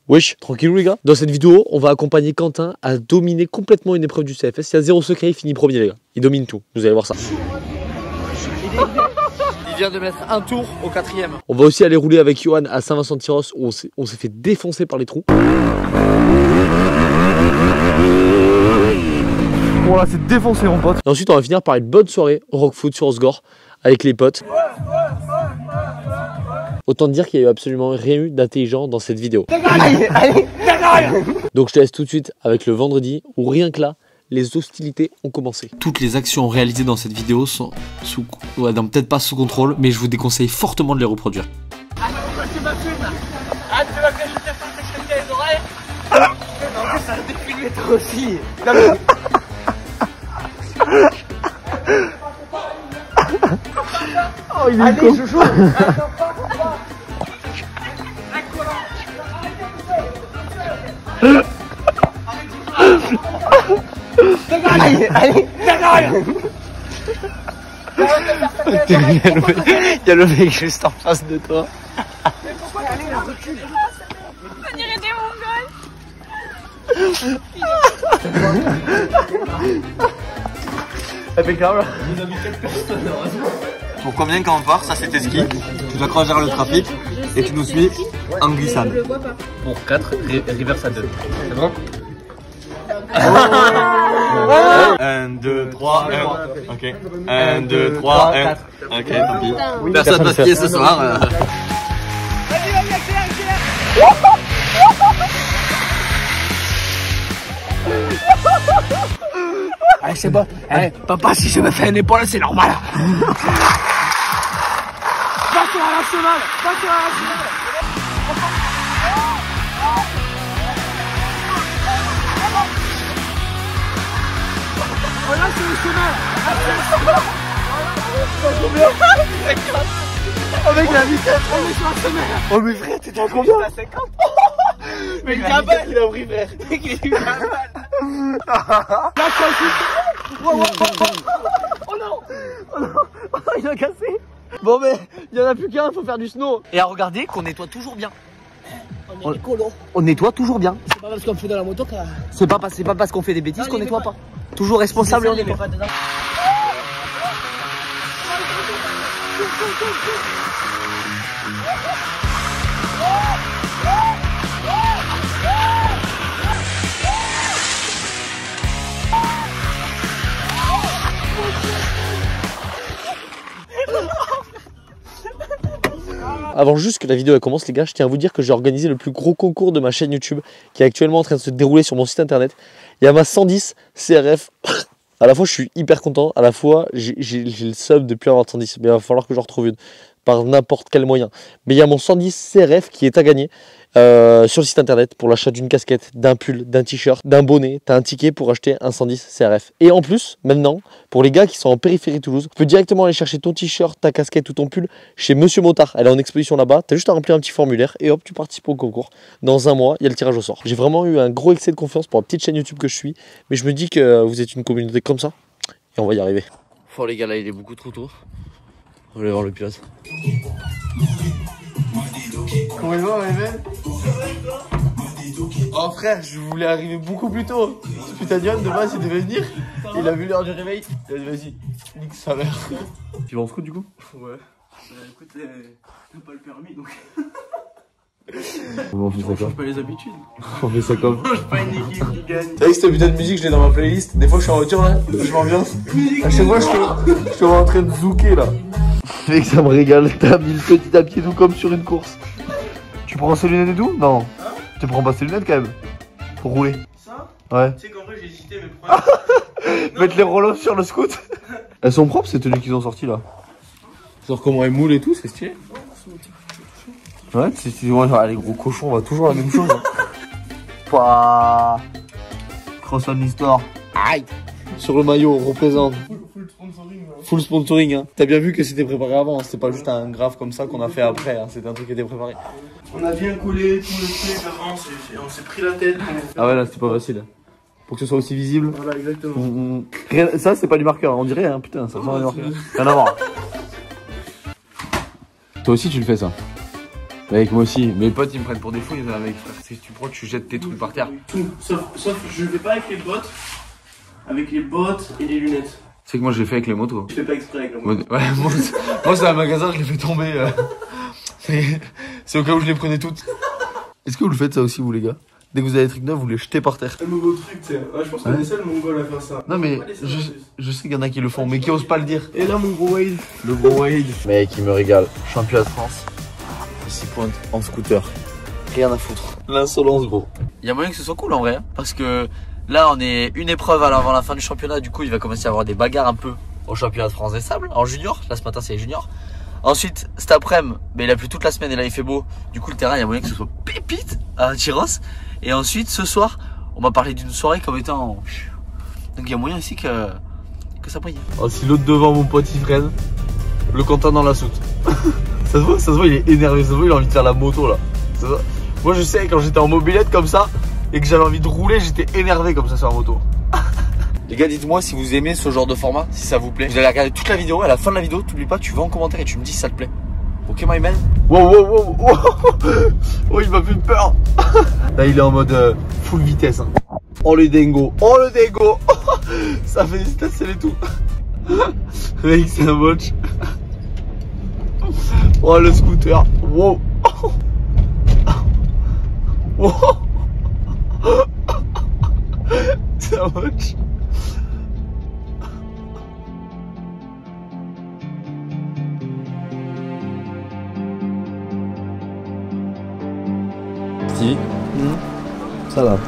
Wesh, tranquillou les gars. Dans cette vidéo, on va accompagner Quentin à dominer complètement une épreuve du CFS. Il y a zéro secret, il finit premier les gars. Il domine tout, vous allez voir ça. Il vient de mettre un tour au 4ème. On va aussi aller rouler avec Johan à Saint-Vincent-de-Tyrosse où on s'est fait défoncer par les trous. Voilà, c'est défoncé mon pote. Et ensuite, on va finir par une bonne soirée au Rockfoot sur Osgore avec les potes. Autant dire qu'il n'y a eu absolument rien eu d'intelligent dans cette vidéo. Donc je te laisse tout de suite avec le vendredi où rien que là, les hostilités ont commencé. Toutes les actions réalisées dans cette vidéo sont sous... Ouais, non, peut-être pas sous contrôle, mais je vous déconseille fortement de les reproduire. Ah, tu m'as fait là. Ah, tu m'as fait jeter les oreilles. En plus, ça a défilé toi aussi. Non, mais... Oh, il est allez, con. Joujou. Allez, allez, Il y a le mec juste en face de toi. mais pourquoi aller là, recule? On dirait des Mongols. Impeccable. Pour combien quand on part, ça c'était ski. Tu dois croiser le trafic et tu nous suis en glissade. Je le vois pas. Pour 4, reverse à 2. C'est bon? 1, 2, 3, 1. Ok. 1, 2, 3, 1. Ok, tant pis. Personne va skier ce soir. Vas-y, vas-y, accélère. Allez, c'est bon. Allez, papa, si je me fais une épaule, c'est normal. Pas-toi à la cheval. Voilà, c'est le cheval. Avec la vitesse. On est sur la semelle. Oh mais frère, t'étais à combien? À 50. Mais le cabane, il a pris, frère. Il a eu le cabane. Là, quoi, oh non. Il a cassé. Bon mais il y en a plus qu'un, faut faire du snow. Et à regarder qu'on nettoie toujours bien. On est des colos. On nettoie toujours bien. C'est pas parce qu'on fait de la moto que... C'est pas parce qu'on fait des bêtises qu'on nettoie pas. Toujours responsable et on nettoie. Avant juste que la vidéo commence les gars, je tiens à vous dire que j'ai organisé le plus gros concours de ma chaîne YouTube qui est actuellement en train de se dérouler sur mon site internet. Il y a ma 110 CRF. À la fois je suis hyper content, à la fois j'ai le sub de plus avoir de 110, mais il va falloir que j'en retrouve une par n'importe quel moyen. Mais il y a mon 110 CRF qui est à gagner sur le site internet pour l'achat d'une casquette, d'un pull, d'un t-shirt, d'un bonnet. Tu as un ticket pour acheter un 110 CRF. Et en plus, maintenant, pour les gars qui sont en périphérie Toulouse, tu peux directement aller chercher ton t-shirt, ta casquette ou ton pull chez Monsieur Motard. Elle est en exposition là-bas. Tu as juste à remplir un petit formulaire et hop, tu participes au concours. Dans un mois, il y a le tirage au sort. J'ai vraiment eu un gros excès de confiance pour la petite chaîne YouTube que je suis. Mais je me dis que vous êtes une communauté comme ça et on va y arriver. Oh les gars, là il est beaucoup trop tôt. On va aller voir le pilote. Comment il va, Evan? Oh frère, je voulais arriver beaucoup plus tôt. Ce putain d'Yann, de base, il devait venir. Il a vu l'heure du réveil. Il a dit, vas-y, nique sa mère. Tu vas en scooter du coup? Ouais. Écoute, t'as pas le permis donc. On fait ça On change pas les habitudes. On fait ça comme. On change pas une équipe qui gagne. T'as vu cette putain de musique, je l'ai dans ma playlist. Des fois, je suis en voiture là, je m'ambiance. À chaque fois, je suis en train de zouker là. Mec, ça me régale. T'as mis le petit à pied doux comme sur une course. Tu prends ces lunettes et tout? Non. Tu prends pas ces lunettes quand même? Pour rouler? Ça? Ouais. Tu sais qu'en vrai, j'ai hésité, mais pourquoi? Mettre les rollos sur le scoot. Elles sont propres ces tenues qu'ils ont sorties là. Genre comment elles moulent et tout, c'est stylé. Ouais, ouais, les gros cochons, on va toujours la même chose. Pas. Cross on l'histoire. Aïe. Sur le maillot, on représente. Full sponsoring. Là. Full sponsoring. Hein. T'as bien vu que c'était préparé avant. C'était pas juste un graphe comme ça qu'on a fait après. Hein. C'était un truc qui était préparé. On a bien collé tout le truc avant, on s'est pris la tête. Ah ouais, là c'était pas facile. Pour que ce soit aussi visible. Voilà, exactement. Ça, c'est pas du marqueur. On dirait, hein, putain, ça sent du marqueur. Rien à voir. Toi aussi, tu le fais ça. Mec, moi aussi. Mes potes, ils me prennent pour des fous. Ils disent, mec, frère, si tu prends, tu jettes tes trucs par terre. Tout. Sauf, je le fais pas avec les bottes. Avec les bottes et les lunettes. C'est que moi, je l'ai fait avec les motos. Je fais pas exprès avec la moto. Ouais, moi c'est un magasin, je l'ai fait tomber. C'est au cas où je les prenais toutes. Est-ce que vous le faites ça aussi, vous, les gars? Dès que vous avez des trucs neufs, vous les jetez par terre. Un nouveau truc, tu sais. Ouais, je pense qu'on est seul mongol à faire ça. Non, mais je sais qu'il y en a qui le font, mais qui osent pas le dire. Et là, mon gros Wade. Le gros Wade. Mec, il me régale. Championnat de France. Il s'y pointe en scooter. Rien à foutre. L'insolence, gros. Il y a moyen que ce soit cool en vrai. Parce que là, on est une épreuve avant la fin du championnat. Du coup, il va commencer à avoir des bagarres un peu au championnat de France des sables. En junior. Là, ce matin, c'est les juniors. Ensuite, cet après-midi, il a plu toute la semaine et là, il fait beau. Du coup, le terrain, il y a moyen que ce soit pépite à Tyros. Et ensuite, ce soir, on m'a parlé d'une soirée comme étant. Donc, il y a moyen aussi que ça brille. Oh, si l'autre devant, mon pote, il freine, le Quentin dans la soute. Ça se voit, il est énervé. Ça se voit, il a envie de faire la moto là. Moi, je sais, quand j'étais en mobilette comme ça et que j'avais envie de rouler, j'étais énervé comme ça sur la moto. Les gars, dites-moi si vous aimez ce genre de format, si ça vous plaît. Vous allez regarder toute la vidéo, à la fin de la vidéo, t'oublies pas, tu vas en commentaire et tu me dis si ça te plaît. Ok, my man? Wow. Oh, il m'a fait peur. Là, il est en mode full vitesse. Hein. Oh, le dingo. Ça fait des stations et tout. Mec, c'est un botch. Oh, le scooter. Wow. C'est un botch. Stevie, ça va.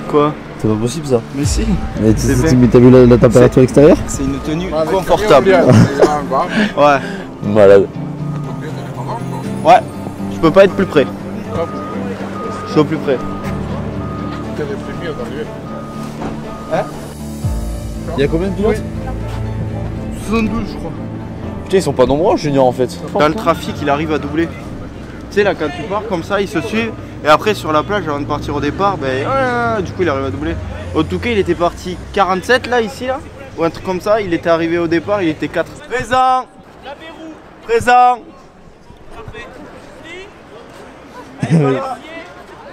Quoi? C'est pas possible ça. Mais si. Mais t'as vu la température extérieure? C'est une tenue confortable. Ouais. Malade. Ouais. Je peux pas être plus près. Je suis au plus près. Hein? Il y a combien de pilotes? 72 je crois. Putain, ils sont pas nombreux junior en fait. Dans le trafic, il arrive à doubler. Tu sais là, quand tu pars comme ça, il se suit. Et après sur la plage, avant de partir au départ, du coup il arrive à doubler. Au Touquet, il était parti 47 là, ici là. Ou un truc comme ça, il était arrivé au départ, il était 4. Présent. Présent.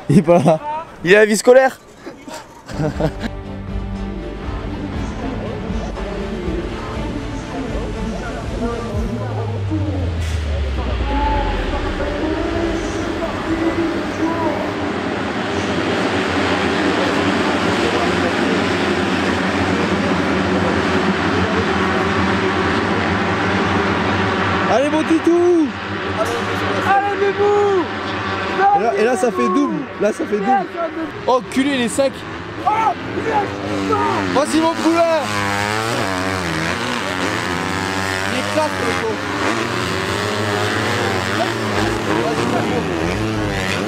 Il est pas là. Il est à la vie scolaire. Allez mon toutou. Allez bébou. Et là ça fait double. Là ça fait double. Oh culé il est sec. Vas-y mon poulet. Il éclate le pot.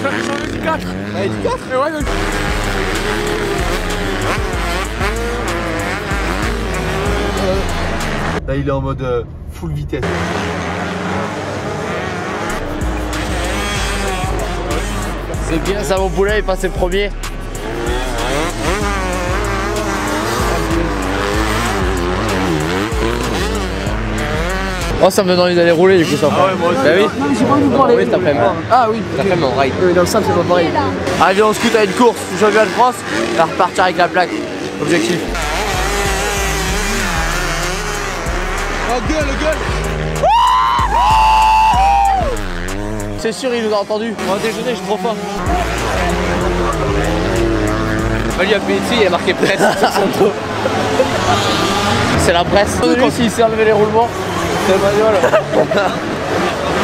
Ça fait changer du 4. Allez du 4. Mais ouais donc... Là il est en mode full vitesse. C'est bien ça mon poulet, il passe le premier. Oh ça me donne envie d'aller rouler du coup ça. Ah ouais moi aussi. Bah oui. Non mais j'ai pas envie de voir les... cet après-midi. Ah oui. Cet après-midi on ride. Dans le sable c'est pas pareil. Allez viens on scoot à une course du championnat de France. On va repartir avec la plaque. Objectif. Oh gueule. C'est sûr il nous a entendu. On va déjeuner, je suis trop faim. Bah lui a payé dessus, il a marqué presse sur son dos. C'est la presse. Quand il s'est enlevé les roulements, c'est le manuel.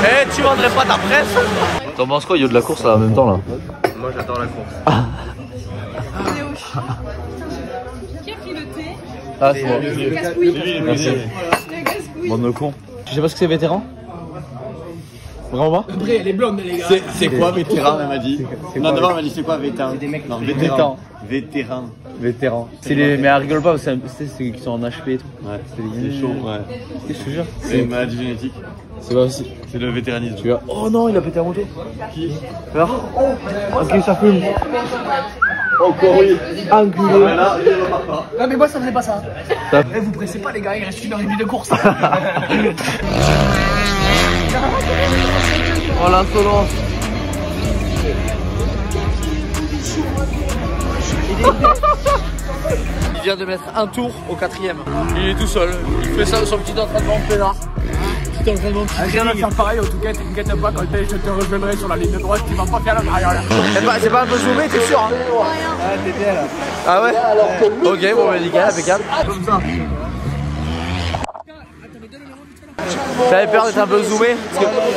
Eh, tu vendrais pas ta presse? T'en penses quoi? Il y a de la course là en même temps là. Moi j'adore la course. Qui a piloté? Ah c'est moi. Casse-couille. Merci. Le casse-couille. Bande de cons. Tu sais pas ce que c'est vétéran? Vraiment pas? Après elle est blonde les gars. C'est quoi vétéran elle m'a dit? Non d'abord elle m'a dit c'est quoi vétéran? C'est des mecs. Non Vétéran. Vétéran. Vétéran. C'est les... Mais elle rigole pas, c'est ceux qui sont en HP et tout. Ouais, c'est chaud, ouais. Je te jure. C'est une maladie génétique. C'est pas aussi. C'est le vétéranisme. Tu vois. Oh non, il a pété la moto. Qui? Ok, ça fume. Encore oui. Enculé. Là, il repart pas. Non mais moi ça faisait pas ça. Eh vous pressez pas les gars, il reste 1h30 de course. Oh l'insolence. Il vient de mettre un tour au 4ème. Il est tout seul. Il fait ça son petit entraînement peinard. Petit entraînement. Je viens de faire pareil, en tout cas, t'inquiète pas, quand je te rejoindrai sur la ligne de droite, tu vas pas faire la mariole. C'est pas un peu zoomé, t'es sûr hein? Ah, t'es bien là. Ah ouais? Ok, bon, bah nickel, impeccable. Comme ça. J'avais peur d'être un peu zoomé,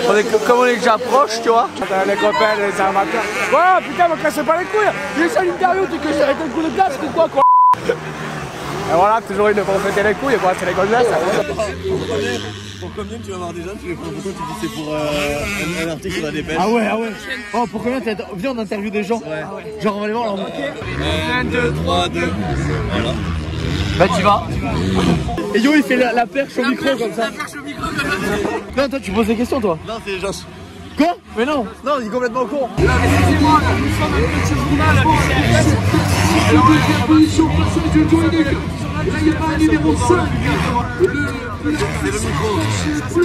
parce que comme on est déjà proche, tu vois. Les copains, les amateurs. Oh putain, me cassez pas les couilles. J'ai ça l'interview, tu que j'ai arrêté le coup de casque ou quoi? Et voilà, toujours une pour fêter les couilles, quoi, c'est les golden. Pour combien tu vas avoir des gens, tu les prends pourquoi tu dis c'est pour un article sur la dépêche. Ah ouais. Oh, pour combien t'as... Viens, on interview des gens. Ouais. Genre, on va les voir là. 1, 2, 3, 2. Voilà. Bah, tu vas. Et Yo, il fait la perche au micro comme ça. Non, toi, tu poses des questions, toi. Non, c'est les gens. Quoi? Mais non, il est complètement con. Excusez-moi, nous sommes un peu sur le alors, la position passée du Joinic. Là, il y a un numéro 5. Plus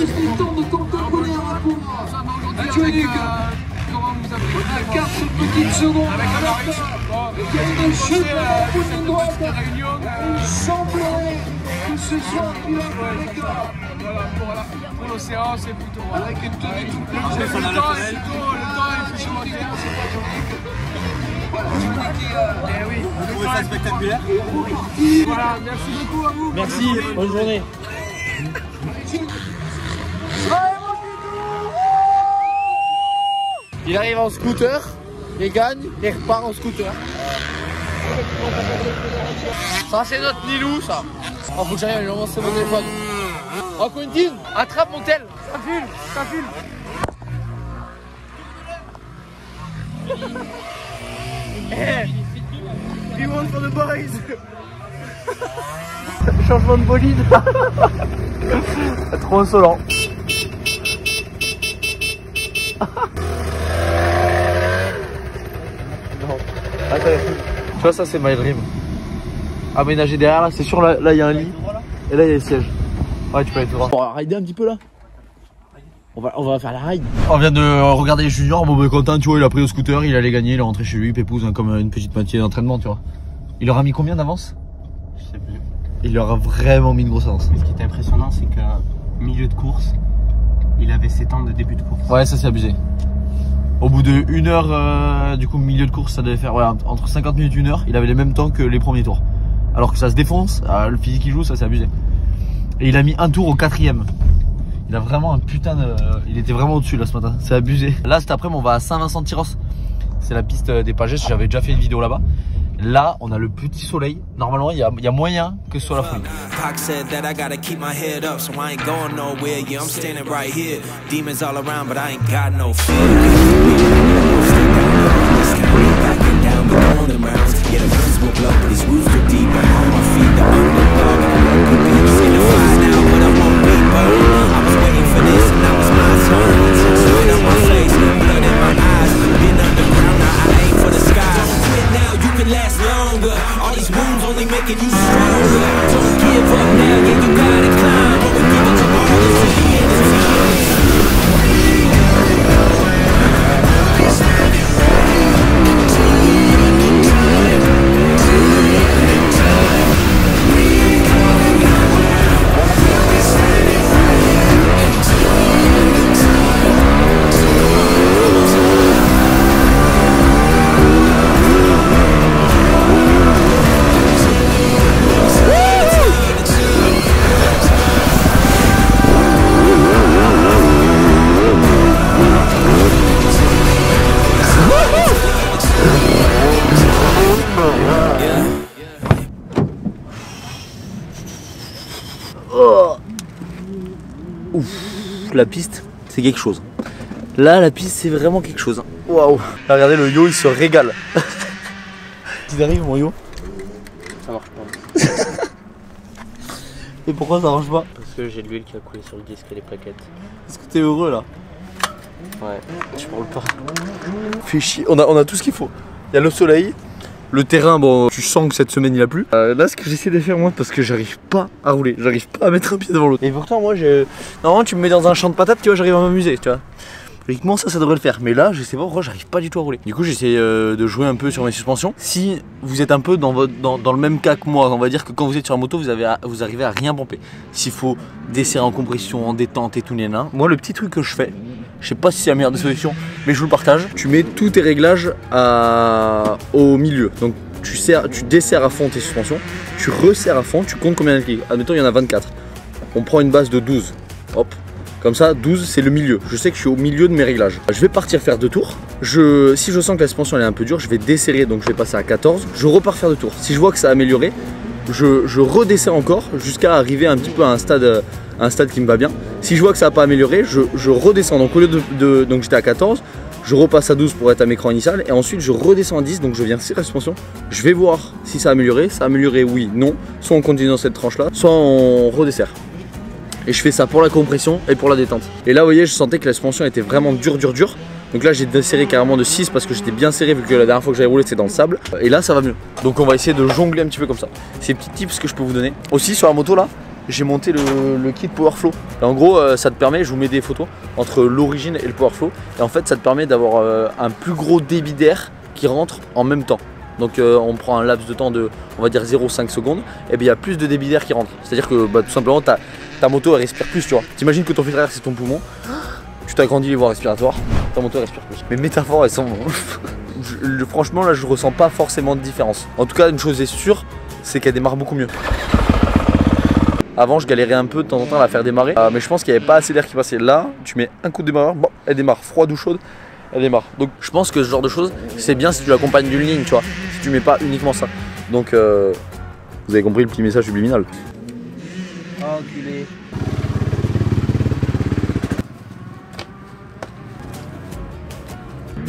du temps de contemporain pour Joinic. À 4 petites secondes. Il y a une chute à la pointe droite. Il semblerait que ce soit un pilote avec voilà, pour l'océan, c'est plutôt avec une tenue toute blanche. Le temps est plus supplémentaire, c'est pas Joinic. Voilà, eh oui, Vous trouvez ça spectaculaire? voilà, merci beaucoup à vous. Merci, bonne journée. Il arrive en scooter, il gagne, il repart en scooter. Ça c'est notre Nilou ça. Oh faut que j'aille lancer mon téléphone. Oh Quentin, attrape mon tel. Ça file. He wants for the boys. Changement de bolide. Trop insolent. Non. Attends. Tu vois ça c'est My Dream. Aménagé derrière là, c'est sûr là il y a un lit. Et là il y a les sièges. Ouais tu peux aller tout voir. On va rider un petit peu là. On va faire la ride. On vient de regarder les juniors, bon bah content tu vois, il a pris au scooter, il allait gagner, il est rentré chez lui, Pépouze hein, comme une petite moitié d'entraînement tu vois. Il leur a mis combien d'avance? Je sais plus. Il leur a vraiment mis une grosse avance. Ce qui était impressionnant, c'est qu'à milieu de course, il avait 7 ans de début de course. Ouais ça c'est abusé. Au bout de 1 heure, du coup milieu de course ça devait faire ouais, entre 50 minutes et 1 heure, il avait les mêmes temps que les premiers tours. Alors que ça se défonce, le physique qui joue ça c'est abusé. Et il a mis un tour au 4ème. Il a vraiment un putain de... Il était vraiment au-dessus là ce matin, c'est abusé. Là cet après-midi on va à Saint-Vincent-de-Tyrosse. C'est la piste des Pagès, j'avais déjà fait une vidéo là-bas. Là on a le petit soleil, normalement il y a moyen que ce soit la folie. Pac said that I gotta keep my head up, so I ain't going nowhere. Yeah, I'm standing right here. Demons all around, but I ain't got no fear. Down the rolling rounds, yeah, the winds will blow, but these roots are deep. I'm on my feet, the underdog. Seen the fire now, but I won't be burned. I was waiting for this, and now it's my turn. Sweat on my face, blood in my eyes. Been underground, now I aim for the sky. Quit now, you can last longer. All these wounds only making you stronger. Don't give up now, yeah, you gotta climb. But we give it to all this to the end of time. La piste, c'est quelque chose. Là, la piste, c'est vraiment quelque chose. Waouh! Regardez, le yo, il se régale. Il arrive, mon yo? Ça marche pas. Et pourquoi ça marche pas? Parce que j'ai de l'huile qui a coulé sur le disque et les plaquettes. Est-ce que t'es heureux là? Ouais, je parle pas. Fais chier. On a tout ce qu'il faut. Il y a le soleil. Le terrain, bon, tu sens que cette semaine il a plu. Là, ce que j'essaie de faire moi, parce que j'arrive pas à rouler, j'arrive pas à mettre un pied devant l'autre. Et pourtant, moi, normalement, tu me mets dans un champ de patates, tu vois, j'arrive à m'amuser, tu vois. Logiquement ça devrait le faire, mais là je sais pas pourquoi j'arrive pas du tout à rouler. Du coup j'essaie de jouer un peu sur mes suspensions. Si vous êtes un peu dans le même cas que moi, on va dire que quand vous êtes sur la moto vous arrivez à rien pomper. S'il faut desserrer en compression, en détente et tout nénin. Moi le petit truc que je fais, je sais pas si c'est la meilleure des solutions, mais je vous le partage. Tu mets tous tes réglages au milieu. Donc tu desserres à fond tes suspensions, tu resserres à fond, tu comptes combien de clics. Admettons il y en a 24. On prend une base de 12. Hop. Comme ça, 12 c'est le milieu. Je sais que je suis au milieu de mes réglages. Je vais partir faire 2 tours. Si je sens que la suspension elle est un peu dure, je vais desserrer, donc je vais passer à 14. Je repars faire 2 tours. Si je vois que ça a amélioré, je redesserre encore jusqu'à arriver un petit peu à un stade qui me va bien. Si je vois que ça n'a pas amélioré, je redescends. Donc au lieu donc j'étais à 14, je repasse à 12 pour être à mon écran initial. Et ensuite je redescends à 10, donc je viens serrer la suspension. Je vais voir si ça a amélioré. Ça a amélioré, oui, non. Soit on continue dans cette tranche là, soit on redesserre. Et je fais ça pour la compression et pour la détente. Et là vous voyez, je sentais que la suspension était vraiment dure. Donc là j'ai desserré carrément de 6 parce que j'étais bien serré vu que la dernière fois que j'avais roulé c'était dans le sable. Et là ça va mieux. Donc on va essayer de jongler un petit peu comme ça. C'est des petits tips que je peux vous donner. Aussi sur la moto là, j'ai monté le kit Powerflow. Et en gros ça te permet, je vous mets des photos entre l'origine et le Powerflow. Et en fait ça te permet d'avoir un plus gros débit d'air qui rentre en même temps. Donc on prend un laps de temps de, on va dire 0,5 secondes. Et bien il y a plus de débit d'air qui rentre. C'est-à-dire que tout simplement ta moto elle respire plus, tu vois. T'imagines que ton filtre à air c'est ton poumon. Tu t'agrandis les voies respiratoires, ta moto elle respire plus. Mes métaphores elles sont... franchement là je ressens pas forcément de différence. En tout cas une chose est sûre, c'est qu'elle démarre beaucoup mieux. Avant je galérais un peu de temps en temps à la faire démarrer, mais je pense qu'il n'y avait pas assez d'air qui passait. Là tu mets un coup de démarreur, bon elle démarre, froide ou chaude, elle démarre. Donc je pense que ce genre de choses c'est bien si tu l'accompagnes d'une ligne, tu vois. Si tu mets pas uniquement ça. Donc vous avez compris le petit message subliminal. Enculé.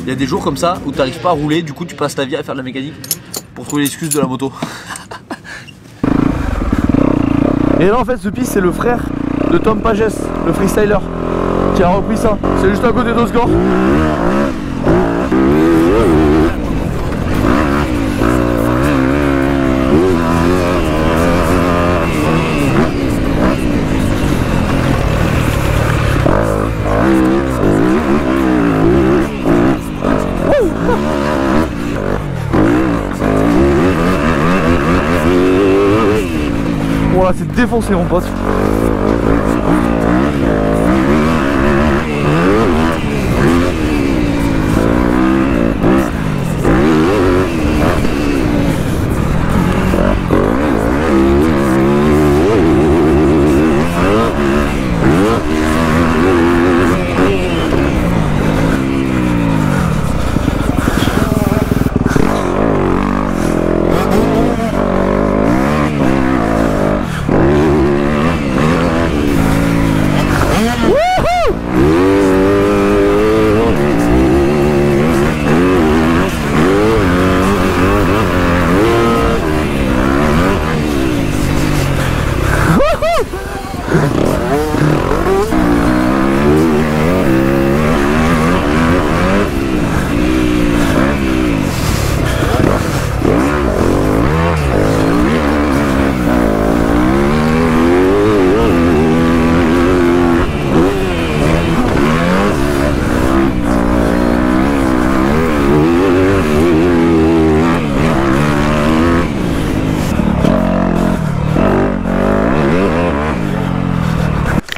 Il y a des jours comme ça où tu n'arrives pas à rouler, du coup tu passes ta vie à faire de la mécanique pour trouver l'excuse de la moto. Et là en fait ce piste c'est le frère de Tom Pages, le freestyler, qui a repris ça. C'est juste à côté d'Osgore. Voilà, c'est défoncé mon pote.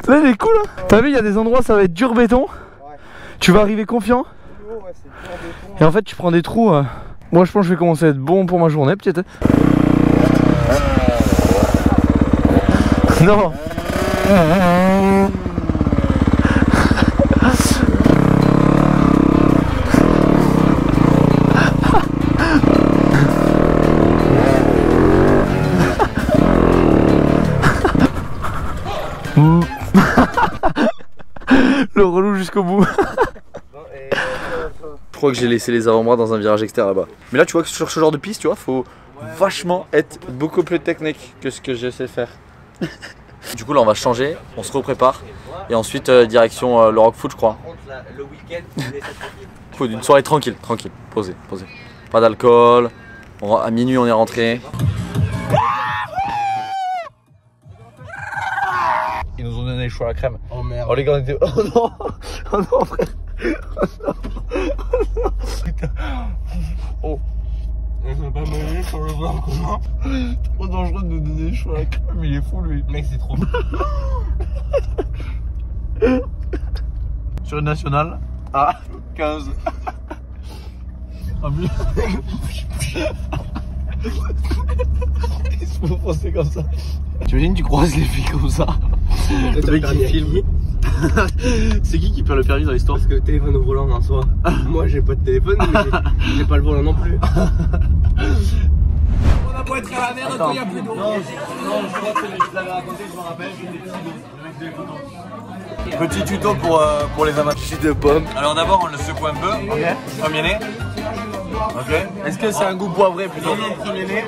Là il est cool hein. T'as vu il y a des endroits ça va être dur béton. Ouais. Tu vas arriver confiant. Ouais, et en fait tu prends des trous. Moi je pense que je vais commencer à être bon pour ma journée peut-être. Non. Le relou jusqu'au bout. Je crois que j'ai laissé les avant-bras dans un virage extérieur là-bas. Mais là tu vois que sur ce genre de piste tu vois faut vachement être beaucoup plus technique que ce que je sais faire. Du coup là on va changer, on se reprépare et ensuite direction le Rock Foot je crois. Le week-end une soirée tranquille, posée. Pas d'alcool, à minuit on est rentré. Ils nous ont donné le choix à la crème. Oh merde. Oh les gars on était... Oh non frère. Oh. On va pas manger sur le blanc, comment? Trop dangereux de nous donner des choix à la crème, il est fou lui. Mec, c'est trop. Sur une nationale à 15. Ah, mais... Ils se font penser comme ça. Tu imagines, tu croises les filles comme ça. Le mec qui filme. C'est qui perd le permis dans l'histoire? Parce que téléphone au volant en soi. Moi j'ai pas de téléphone, mais j'ai pas le volant non plus. On a beau être à la merde, il y a plus d'eau. Non, je crois que je l'avais raconté, je me rappelle, j'étais petit. Petit tuto pour les amateurs de pommes. Alors d'abord on le secoue un peu. Ok. Premier nez. Ok. Est-ce que c'est un goût poivré plutôt? Non, le premier nez.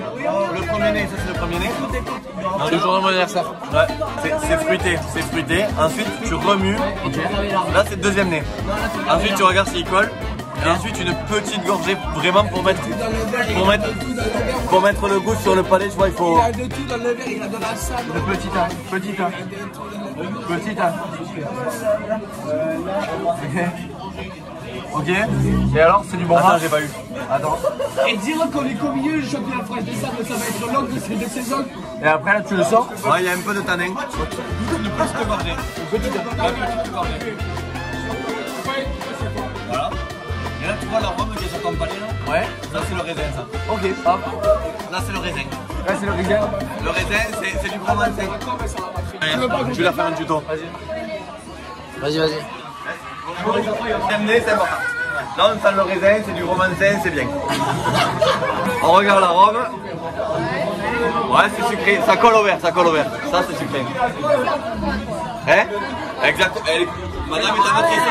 Le premier nez, ça c'est le premier nez. C'est le jour de mon anniversaire. Ouais, c'est fruité, c'est fruité. Ensuite tu remues. Là c'est le deuxième nez. Ensuite tu regardes s'il colle. Et ensuite une petite gorgée vraiment pour mettre le goût sur le palais, tu vois, il faut. Il a de tout dans le verre, il a de la sable. Le petit A, petit A. Petit A. Ok. Et alors, c'est du bon vin? J'ai pas eu. Attends. Et dire qu'on est qu'au milieu, le championnat fraîche des sables, ça va être long de saison. Et après là tu le sors. Ouais, il y a un peu de tanin. Une petite gorgée. Voilà. Et là tu vois la rhum qui est sur ton palais là? Ouais. Ça c'est le raisin ça. Ok, hop. Là c'est le raisin. Là c'est le raisin. Le raisin c'est du gros mancin. Je vais la faire un tuto. Vas-y, vas-y. Terminé, c'est bon. Là on sent le raisin, c'est du romancin, c'est bien. On regarde la rhum. Ouais, c'est sucré, ça colle au verre, ça c'est sucré. Hein? Exact. Madame est amatrice.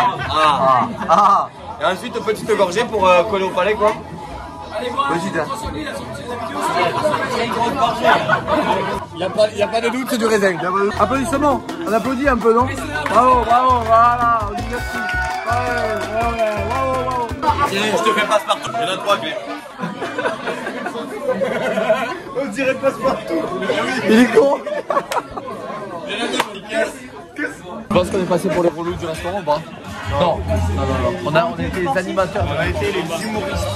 Ah. Et ensuite petite gorgée pour coller au palais quoi. Petite. Il n'y a pas de doute, c'est du raisin. Applaudissements. On applaudit un peu, non? Bravo, voilà. On dit merci. Tiens, je te fais passe-partout. Il y en a 3 clés. On dirait passe-partout. Il est con. Il y en a 2 qui cassent. Je pense qu'on est passé pour les relous du restaurant ou pas? Non. On a été les animateurs. On a été les humoristes.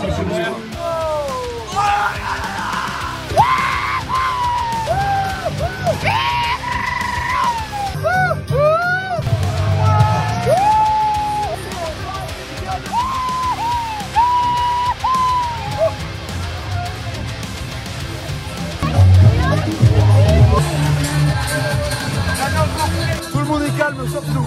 Tout le monde est calme, sauf nous.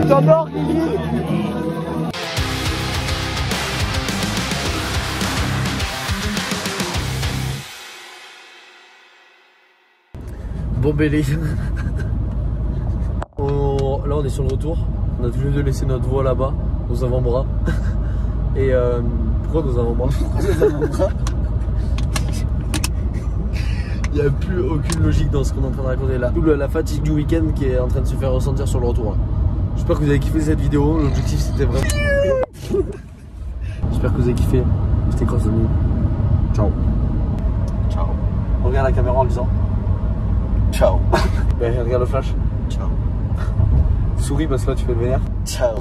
T'endors, Guigui? Bon Bélé. Là on est sur le retour. On a tous les deux laissé notre voix là-bas, nos avant-bras. Et pourquoi nos avant-bras? Il n'y a plus aucune logique dans ce qu'on est en train de raconter là. Tout la fatigue du week-end qui est en train de se faire ressentir sur le retour. J'espère que vous avez kiffé cette vidéo. L'objectif c'était vraiment. J'espère que vous avez kiffé. C'était Cross de nous. Ciao. Ciao. Regarde la caméra en le disant. Ciao. Ben, regarde le flash. Ciao. Souris parce que là tu fais le vénère. Ciao.